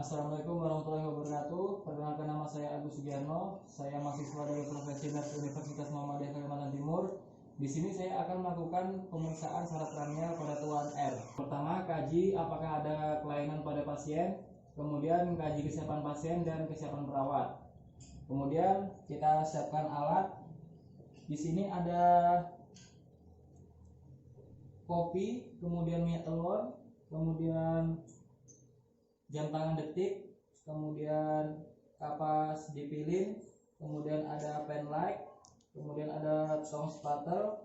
Assalamualaikum warahmatullahi wabarakatuh. Perkenalkan, nama saya Agus Sugiarno. Saya mahasiswa dari Profesi Nurse Universitas Muhammadiyah Kalimantan Timur. Di sini saya akan melakukan pemeriksaan syarat kranial pada Tuan R. Pertama, kaji apakah ada kelainan pada pasien, kemudian kaji kesiapan pasien dan kesiapan perawat. Kemudian kita siapkan alat. Di sini ada kopi, kemudian minyak telur, kemudian jam tangan detik, kemudian kapas dipilin, kemudian ada pen light, kemudian ada tong spatter,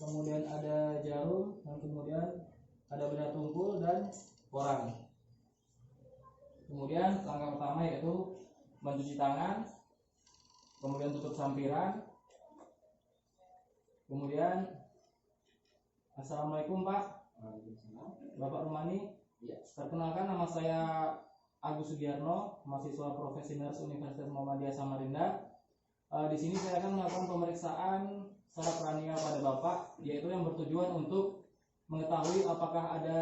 kemudian ada jarum, dan kemudian ada benda tumpul dan koran. Kemudian langkah pertama yaitu mencuci tangan, kemudian tutup sampiran, kemudian Assalamualaikum Pak. Bapak Rumani. Ya, perkenalkan, nama saya Agus Sugiarno, mahasiswa Profesi Nurse Universitas Muhammadiyah Samarinda. Di sini saya akan melakukan pemeriksaan saraf kranial pada Bapak, yaitu yang bertujuan untuk mengetahui apakah ada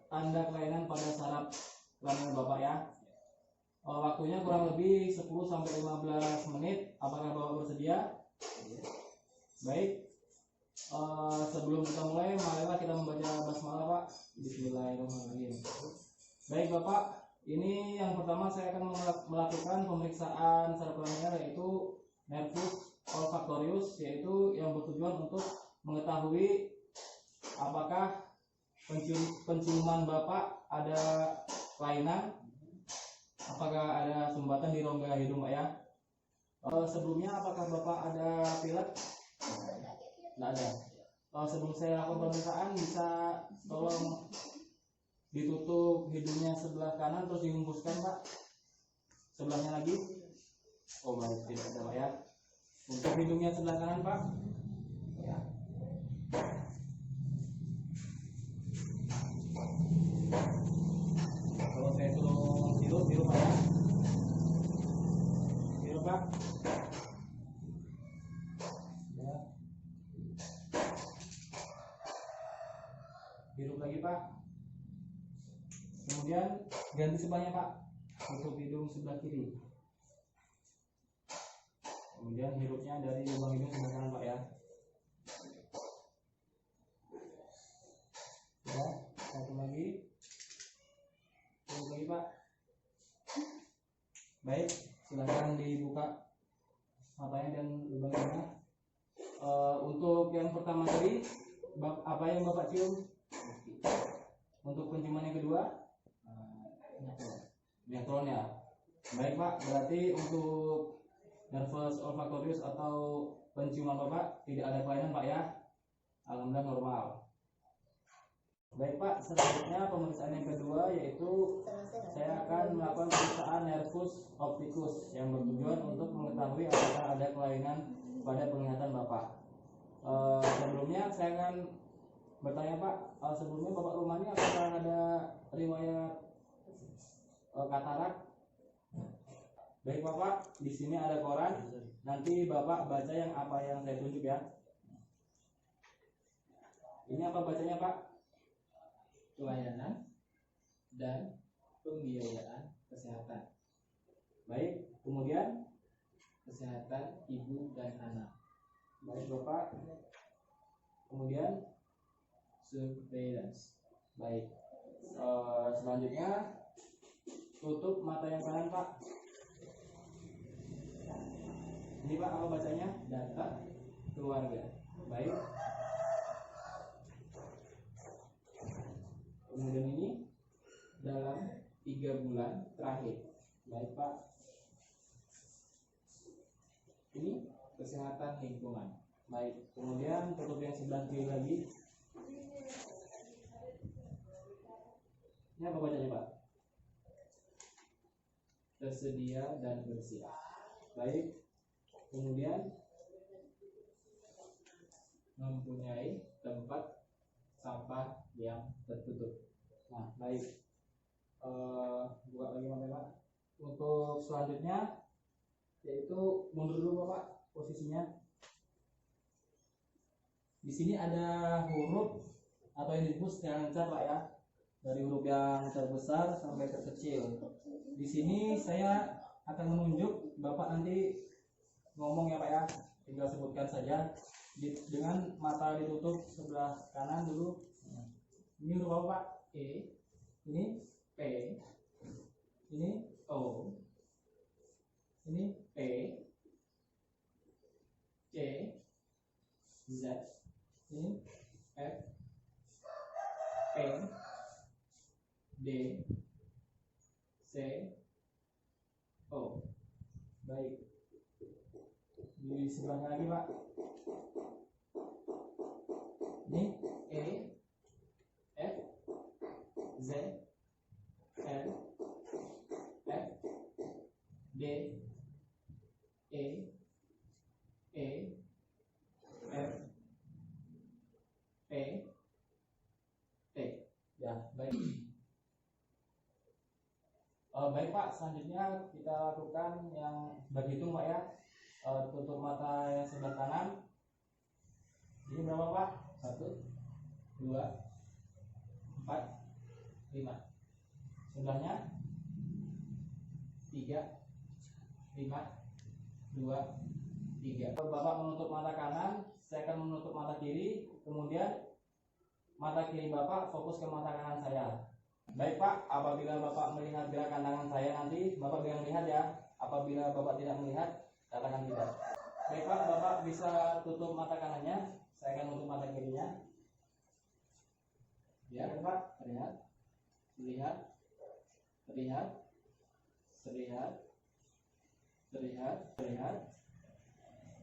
tanda kelainan pada saraf kranial Bapak ya. Waktunya kurang lebih 10-15 menit. Apakah Bapak bersedia? Baik. Sebelum kita mulai, marilah kita membaca basmalah Pak. Bismillahirrahmanirrahim. Baik Bapak, ini yang pertama saya akan melakukan pemeriksaan saraf kranial, yaitu nervus olfactorius, yaitu yang bertujuan untuk mengetahui apakah penciuman Bapak ada kelainan, apakah ada sumbatan di rongga hidung Pak ya. Sebelumnya apakah Bapak ada pilek? Tidak ada. Sebelum saya lakukan pemeriksaan, bisa tolong ditutup hidungnya sebelah kanan terus dihembuskan Pak. Sebelahnya lagi. Oh baik, tidak ada Pak ya. Untuk hidungnya sebelah kanan Pak. Ya. Kalau saya suruh tiru Pak ya. Tiru Pak. Hirup lagi Pak. Kemudian ganti sebelahnya Pak. Tutup hidung sebelah kiri. Kemudian hirupnya dari lubang hidung sebelah kanan Pak ya. Ya, satu lagi. Hirup lagi Pak. Baik, silakan dibuka matanya dan lubang hidungnya. Untuk yang pertama tadi, apa yang Bapak cium? Untuk penciuman yang kedua, neutron ya. Baik Pak, berarti untuk nervus olfactorius atau penciuman Bapak tidak ada kelainan Pak ya. Alhamdulillah normal. Baik Pak, selanjutnya pemeriksaan yang kedua, yaitu saya akan melakukan pemeriksaan nervus opticus yang bertujuan untuk mengetahui apakah ada kelainan pada penglihatan Bapak. Sebelumnya saya akan bertanya Pak, sebelumnya Bapak Rumani apakah ada riwayat katarak? Baik Bapak, di sini ada koran. Nanti Bapak baca yang apa yang saya tunjuk ya. Ini apa bacanya Pak? Pelayanan dan pembiayaan kesehatan. Baik, kemudian Kesehatan ibu dan anak. baik Bapak. Kemudian Surveillance. baik. Selanjutnya tutup mata yang kanan Pak. Ini Pak apa bacanya? Data keluarga. Baik. Kemudian ini dalam 3 bulan terakhir. Baik Pak. Ini Kesehatan lingkungan. baik. Kemudian tutup yang sebelah kiri lagi. Ini apa bacanya Pak? Tersedia dan bersih. Baik. Kemudian Mempunyai tempat sampah yang tertutup. nah baik. Buka lagi mata Pak. Untuk selanjutnya yaitu mundur dulu Bapak posisinya. Di sini ada huruf atau yang disebut skala Pak ya. dari huruf yang terbesar sampai terkecil. Di sini saya akan menunjuk, Bapak nanti ngomong ya Pak ya, tinggal sebutkan saja dengan mata ditutup sebelah kanan dulu. Ini huruf apa Pak? E, Ini P, ini O, ini P, C, Z, ini F, P, D, C, O. baik. Di sebelahnya lagi Pak. Ini E, F, Z, L, F, D, E, F, P, T. ya baik. Baik Pak, selanjutnya kita lakukan yang berhitung Pak ya. Tutup mata yang sebelah kanan. Ini berapa Pak? 1, 2, 4, 5. Sebelahnya 3, 5, 2, 3. Bapak menutup mata kanan, saya akan menutup mata kiri, kemudian mata kiri Bapak fokus ke mata kanan saya. Baik Pak, apabila Bapak melihat gerakan tangan saya nanti Bapak bilang melihat ya. Apabila Bapak tidak melihat, katakan tidak. Baik Pak, Bapak bisa tutup mata kanannya, saya akan tutup mata kirinya. Ya, Pak, terlihat, terlihat, terlihat, terlihat, terlihat, terlihat,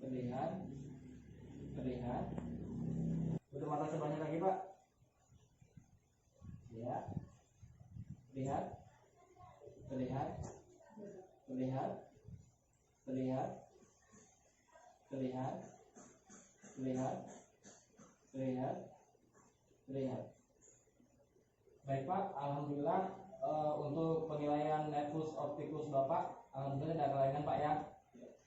terlihat, terlihat. tutup mata sebelahnya lagi Pak. Ya, terlihat, terlihat, terlihat, terlihat, terlihat, terlihat, terlihat, terlihat. Baik Pak, alhamdulillah untuk penilaian nervus opticus Bapak alhamdulillah tidak kelainan Pak ya.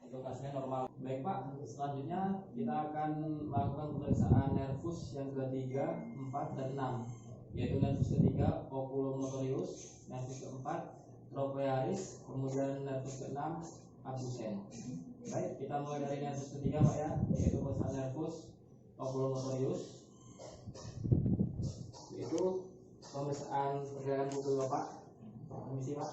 Untuk hasilnya normal. Baik Pak, selanjutnya kita akan melakukan pemeriksaan nervus yang ketiga, 4 dan 6, yaitu nervus ketiga oculomotorius, nervus keempat trochlearis, kemudian nervus keenam abdusen. Baik, kita mulai dari nervus ketiga Pak ya, yaitu pemeriksaan nervus oculomotorius, yaitu pemeriksaan pergerakan pupil Bapak. Permisi Pak.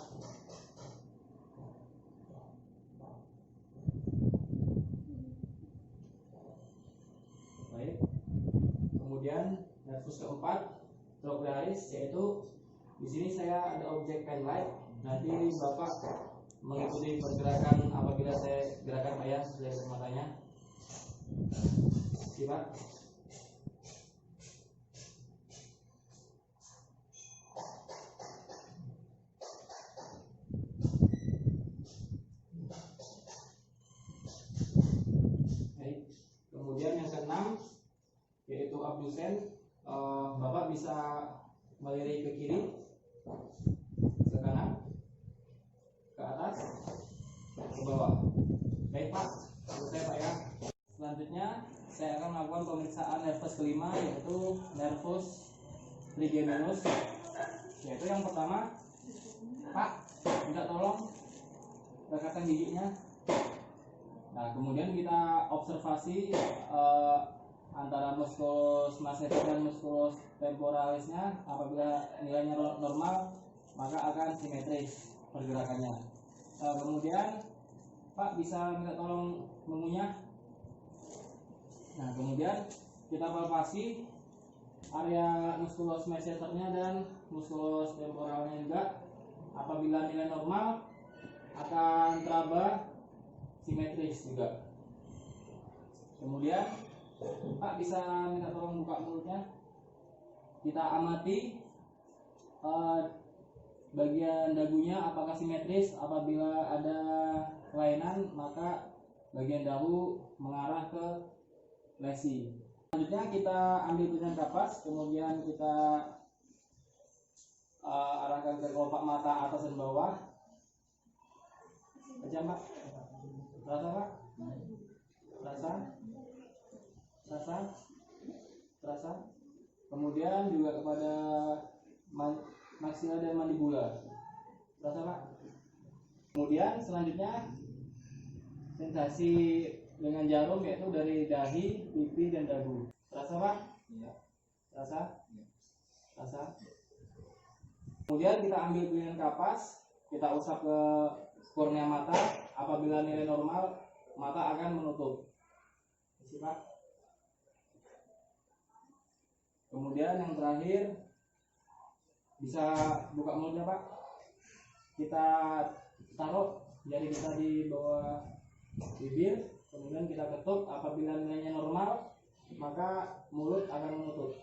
Baik. Kemudian nervus keempat trochlearis, yaitu di sini saya ada objek pen light. Nanti Bapak mengikuti pergerakan apabila saya gerakan Pak ya, dari matanya. Siap. Kemudian yang keenam yaitu abdusen, Bapak bisa melirik ke kiri, ke kanan, ke atas, ke bawah. Baik Pak, selesai Pak ya. Selanjutnya saya akan melakukan pemeriksaan nervus kelima, yaitu nervus trigeminus. Yaitu yang pertama, Pak, minta tolong dekatkan giginya. Nah, kemudian kita observasi antara musculus masseter dan musculus temporalisnya. Apabila nilainya normal, maka akan simetris pergerakannya. Kemudian Pak bisa minta tolong mengunyah. Nah, kemudian kita palpasi area musculus masseternya dan musculus temporalnya juga. Apabila nilai normal, akan teraba simetris juga. Kemudian Pak bisa minta tolong buka mulutnya. Kita amati bagian dagunya apakah simetris. Apabila ada kelainan, maka bagian dagu mengarah ke lesi. Selanjutnya kita ambil benang kapas, kemudian kita arahkan ke kelopak mata atas dan bawah. Pejam Pak. Rasa Pak? Rasa? Rasa? Rasa? Kemudian juga kepada maxilla dan mandibula. Terasa Pak? Kemudian selanjutnya sensasi dengan jarum yaitu dari dahi, pipi, dan dagu. Terasa Pak? Iya. Terasa? Iya. Terasa? Kemudian kita ambil pilihan kapas, kita usap ke kornea mata. Apabila nilai normal, mata akan menutup. Isi Pak. Kemudian yang terakhir, bisa buka mulutnya Pak. Kita taruh jari kita di bawah bibir, kemudian kita ketuk. Apabila nilainya normal, maka mulut akan menutup.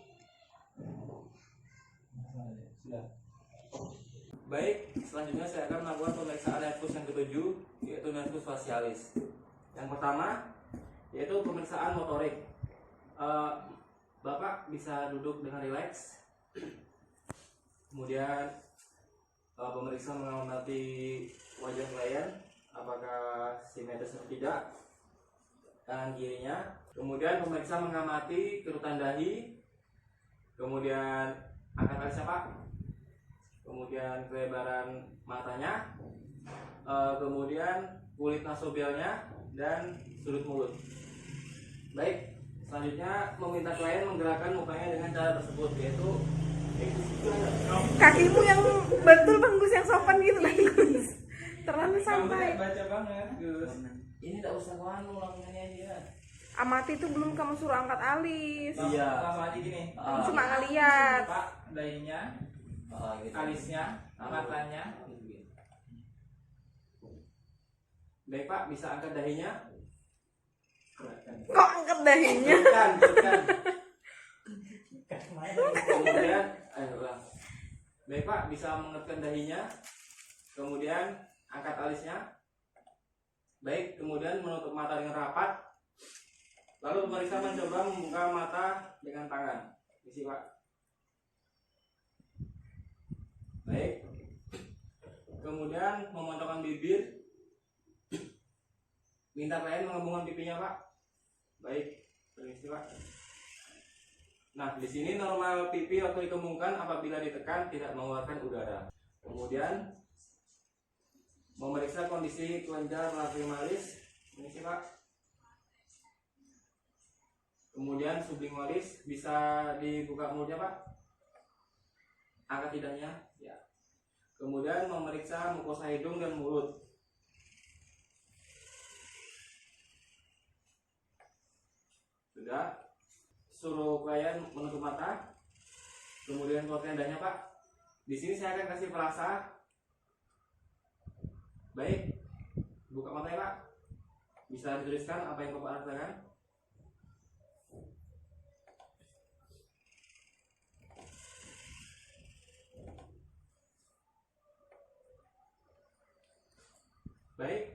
Sudah. Baik, selanjutnya saya akan melakukan pemeriksaan nervus yang ketujuh, yaitu nervus facialis. Yang pertama, yaitu pemeriksaan motorik. Bapak bisa duduk dengan rileks. Kemudian pemeriksa mengamati wajah klien, apakah simetris atau tidak, kanan kirinya. Kemudian pemeriksa mengamati kerutan dahi, kemudian angkat alisnya Pak, kemudian kelebaran matanya, kemudian kulit nasobialnya, dan sudut mulut. Baik, selanjutnya meminta klien menggerakkan mukanya dengan cara tersebut, yaitu kakimu yang betul Bang Gus, yang sopan gitu Bang Gus. Terlalu santai. Baca banget Gus. ini tak usah nganu langsungnya aja. Amati itu belum kamu suruh angkat alis. Iya. Langsung aja gini. Cuma ngeliat. Pak, dahinya, Gitu. alisnya, matanya. Baik Pak, bisa angkat dahinya. Kok angkat dahinya? Bukan. Kemudian, ulang. Baik Pak, bisa mengangkat dahinya. Kemudian angkat alisnya. Baik, kemudian menutup mata dengan rapat. Lalu pemeriksa mencoba membuka mata dengan tangan. Isi Pak. Baik. Kemudian memantulkan bibir. Minta klien mengembungkan pipinya Pak. Baik, permisi Pak. Nah, di sini normal pipi waktu dikembungkan apabila ditekan tidak mengeluarkan udara. Kemudian memeriksa kondisi kelenjar lacrimalis. Ini sih Pak. Kemudian sublimalis, bisa dibuka mulutnya Pak. Angkat lidahnya, ya. Kemudian memeriksa mukosa hidung dan mulut. Sudah. Suruh klien menutup mata. Kemudian keluarkan lidahnya Pak. Di sini saya akan kasih perasa. Baik, buka matanya Pak. Bisa dituliskan apa yang Bapak rasakan. Baik,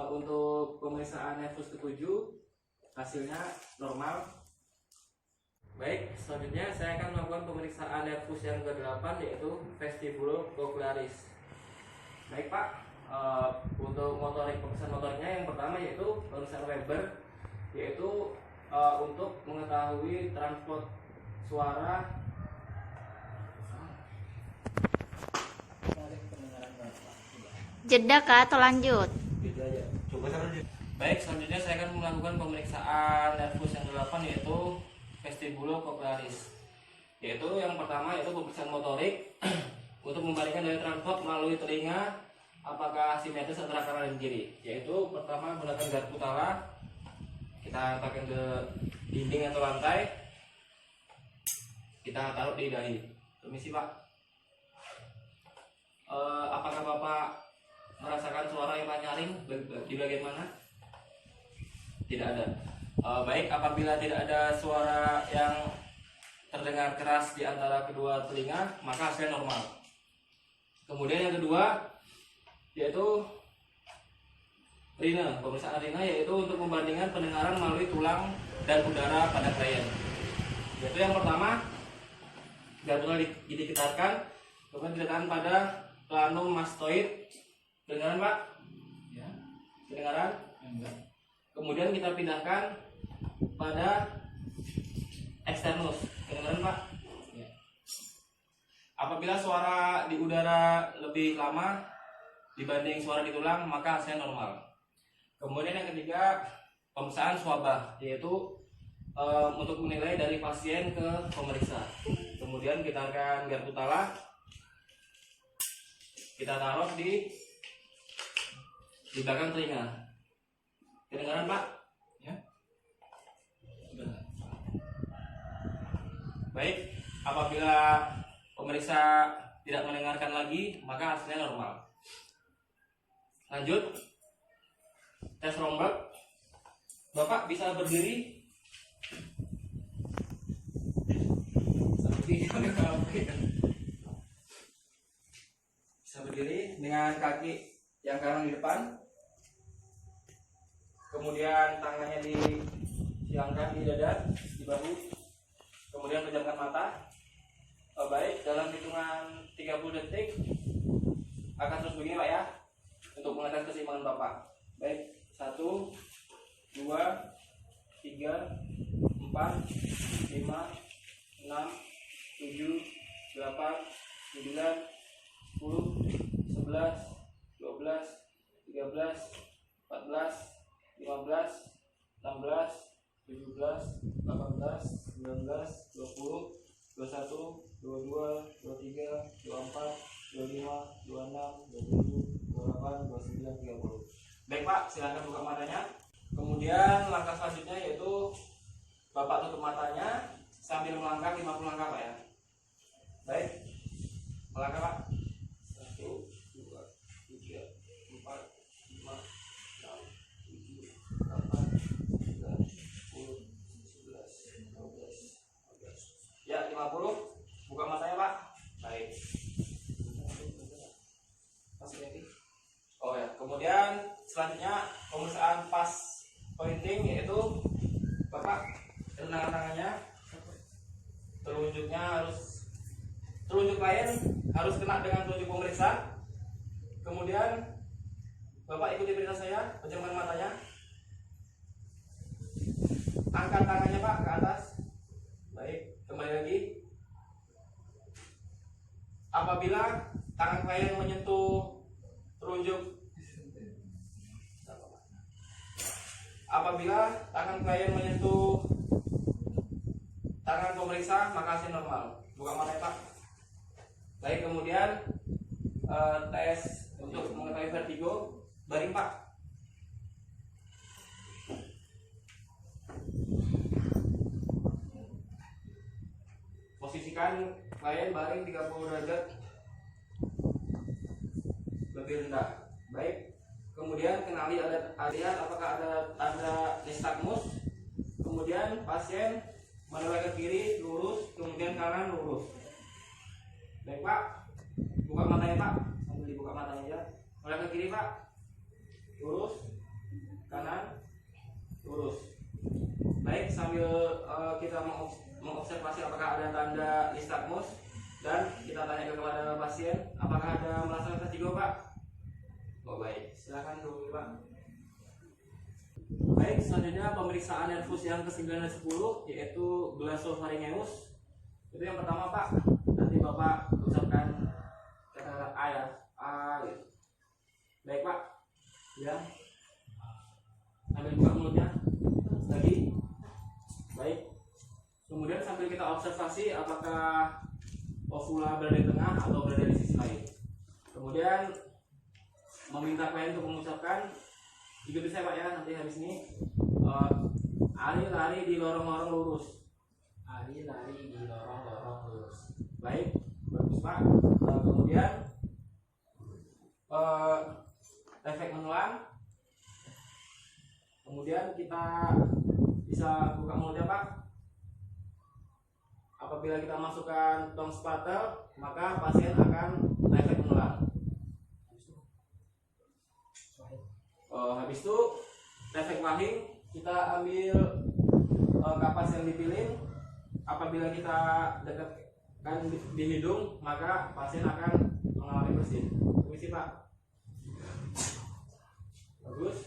untuk pemeriksaan nervus ke-7 hasilnya normal. Baik, selanjutnya saya akan melakukan pemeriksaan nervus yang ke-8, yaitu vestibulocochlearis. Baik Pak, untuk pemeriksaan motoriknya yang pertama yaitu pemeriksaan Weber, yaitu untuk mengetahui transport suara. Jeda kah atau lanjut? Baik, selanjutnya saya akan melakukan pemeriksaan nervus yang ke-8, yaitu vestibulocochlearis. Yaitu yang pertama yaitu pemeriksaan motorik untuk membandingkan dari transport melalui telinga apakah simetris antara kanan dan kiri. Yaitu pertama menggunakan garpu tala, kita pakai ke dinding atau lantai, kita taruh di dahi. Permisi Pak. Apakah Bapak merasakan suara yang nyaring di bagian mana? Tidak ada. Baik, apabila tidak ada suara yang terdengar keras di antara kedua telinga, maka hasilnya normal. Kemudian yang kedua yaitu rina, pemeriksaan rina, yaitu untuk membandingkan pendengaran melalui tulang dan udara pada klien. Yaitu yang pertama, gabungan dikitarkan, kemudian diletakkan pada planum mastoid. Pendengaran Pak? Ya. Pendengaran? Enggak. Kemudian kita pindahkan pada externus. Pendengaran Pak? Ya. Apabila suara di udara lebih lama dibanding suara di tulang, maka hasilnya normal. Kemudian yang ketiga, pemeriksaan swabah, yaitu untuk menilai dari pasien ke pemeriksa. Kemudian kita akan garpu tala, kita taruh di belakang telinga. Kedengaran Pak? Ya. Sudah. Baik, apabila pemeriksa tidak mendengarkan lagi, maka hasilnya normal. Lanjut, tes Romberg. Bapak bisa berdiri. Bisa berdiri dengan kaki yang kanan di depan. Kemudian tangannya disiangkan di dada, di bahu. Kemudian pejamkan mata. Baik, dalam hitungan 30 detik akan terus begini Pak ya, untuk mengetes keseimbangan Bapak. Baik, 1, 2, 3, 4, 5, 6, 7, 8, 9, 10, 11, 12, 13, 14, 15, 16, 17, 18, 19, 20, 21, 22, 23, 24, 25, 26, 27, 28, 29, 30. Baik Pak, silakan buka matanya. Kemudian langkah selanjutnya yaitu Bapak tutup matanya sambil melangkah 50 langkah Pak ya. Baik, melangkah Pak. 1, 2, 3, 4, 5, 6, 7, 8, 9, 10, 11, 12, 13. Ya, 50. Buka matanya Pak. Baik. Oh ya, kemudian selanjutnya pemeriksaan pas pointing, yaitu Bapak rendangkan tangannya, telunjuk klien harus kena dengan telunjuk pemeriksa. Kemudian Bapak ikuti perintah saya, pejamkan matanya, angkat tangannya Pak ke atas. Baik, kembali lagi. Apabila tangan klien menyentuh telunjuk, apabila tangan klien menyentuh tangan pemeriksa, maka hasil normal. Buka mata Pak. Baik, kemudian tes untuk mengetahui vertigo, baring Pak. Posisikan klien baring 30 derajat lebih rendah. Baik. Kemudian kenali lihat apakah ada tanda nystagmus. Kemudian pasien menoleh ke kiri lurus, kemudian kanan lurus. Baik Pak, buka matanya Pak, sambil dibuka matanya ya. Menoleh ke kiri Pak, lurus, kanan lurus. Baik, sambil kita mengobservasi apakah ada tanda nystagmus, dan kita tanya kepada pasien apakah ada merasakan vertigo Pak. Oh baik, silakan dulu Pak. Baik, selanjutnya pemeriksaan nervus yang ke-9 dan 10, yaitu glossopharyngeus. Itu yang pertama Pak. Nanti Bapak ucapkan kata A ya, A gitu. Baik Pak. Ya. Sambil buka mulutnya lagi. Baik. Kemudian sambil kita observasi apakah ovula berada di tengah atau berada di sisi lain. Kemudian meminta klien untuk mengucapkan, ikuti saya Pak ya, nanti habis ini Ari lari di lorong-lorong lurus. Ari lari di lorong-lorong lurus. Baik, bagus Pak. Kemudian efek menelan. Kemudian kita bisa buka mulutnya Pak. Apabila kita masukkan tong spatel, maka pasien akan efek menelan. Habis itu efek wahing, kita ambil kapas yang dipilih. Apabila kita dekatkan di hidung, maka pasien akan mengalami bersin. Permisi Pak. Bagus.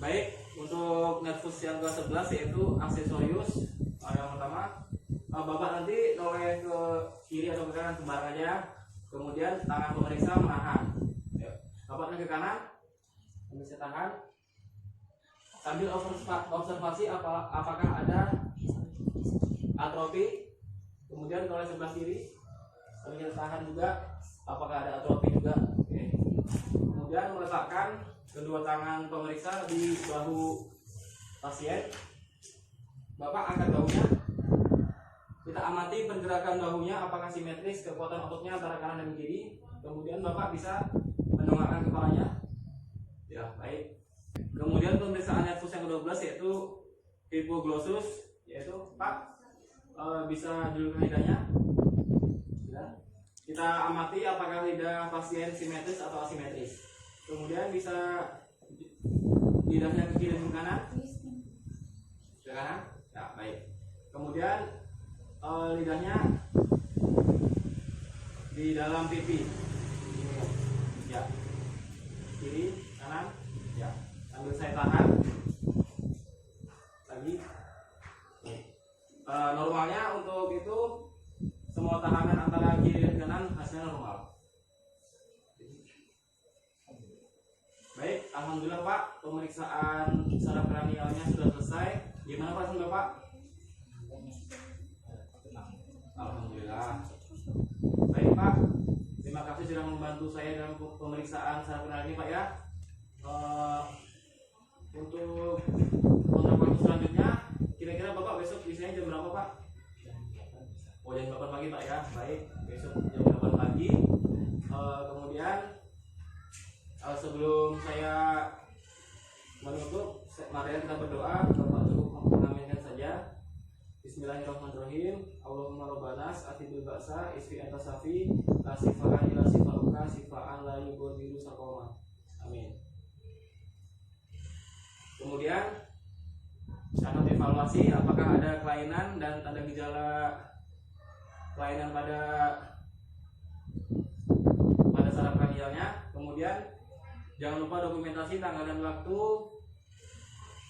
Baik, untuk nervus yang ke-11 yaitu aksesorius. Yang pertama, Bapak nanti noleh ke kiri atau ke kanan sembarang aja. Kemudian tangan pemeriksa menahan. Bapak noleh ke kanan, pemeriksa tahan. Sambil observasi apakah ada atrofi. Kemudian noleh sebelah kiri, sambil tahan juga apakah ada atrofi juga. Oke. Kemudian meletakkan kedua tangan pemeriksa di bahu pasien. Bapak angkat bahunya. Kita amati pergerakan bahunya apakah simetris, kekuatan ototnya antara kanan dan kiri. Kemudian Bapak bisa mendongakkan kepalanya. Ya, baik. Kemudian pemeriksaan nervus yang ke-12 yaitu hipoglossus, yaitu Pak bisa dudukkan lidahnya. Ya. Kita amati apakah lidah pasien simetris atau asimetris. Kemudian bisa lidahnya ke kiri dan ke kanan. Ke kanan? Ya, baik. Kemudian lidahnya di dalam pipi. Ya. Kiri, kanan. Ya. Sambil saya tahan. Lagi. Normalnya untuk itu semua tahanan antara kiri dan kanan hasilnya normal. Baik, alhamdulillah Pak, pemeriksaan saraf kranialnya sudah selesai. Gimana perasaan Bapak? Alhamdulillah. Baik Pak, terima kasih sudah membantu saya dalam pemeriksaan saraf kranial ini Pak ya. Untuk kontak waktu selanjutnya, kira-kira Bapak besok bisanya jam berapa Pak? Oh, jam 8 pagi Pak ya. Baik, besok jam 8 pagi. Kemudian sebelum saya menutup, mari kita berdoa. Bapak cukup mengaminkan saja. Bismillahirrahmanirrahim. Allahumma robbanas atidul ba'sa isfi anta safi la sifaan ila sifauka sifaan la yughadiru saqama. Amin. Kemudian akan evaluasi apakah ada kelainan dan tanda gejala kelainan pada saraf kranialnya. Kemudian jangan lupa dokumentasi tanggal dan waktu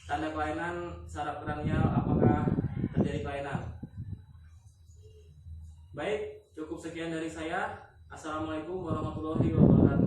tanda kelainan saraf kranial apakah terjadi kelainan. Baik, cukup sekian dari saya. Assalamualaikum warahmatullahi wabarakatuh.